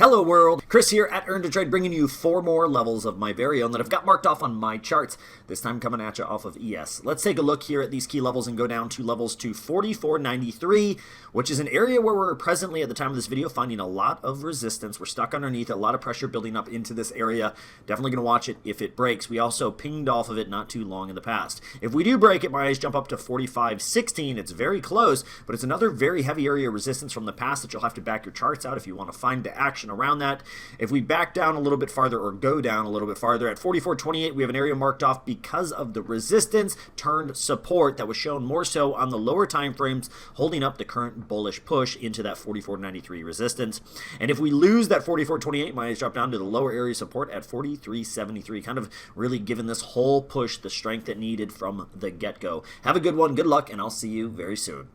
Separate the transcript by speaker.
Speaker 1: Hello world, Chris here at Earn to Trade, bringing you 4 more levels of my very own that I've got marked off on my charts, this time coming at you off of ES. Let's take a look here at these key levels and go down to levels to 4493, which is an area where we're presently at the time of this video finding a lot of resistance. We're stuck underneath, a lot of pressure building up into this area. Definitely going to watch it if it breaks. We also pinged off of it not too long in the past. If we do break it, my eyes jump up to 4516. It's very close, but it's another very heavy area of resistance from the past that you'll have to back your charts out if you want to find the action around that. If we back down a little bit farther or go down a little bit farther at 4428, we have an area marked off because of the resistance turned support that was shown more so on the lower time frames, holding up the current bullish push into that 4493 resistance. And if we lose that 4428, my eyes drop down to the lower area support at 4373, kind of really giving this whole push the strength it needed from the get-go. Have a good one, good luck, and I'll see you very soon.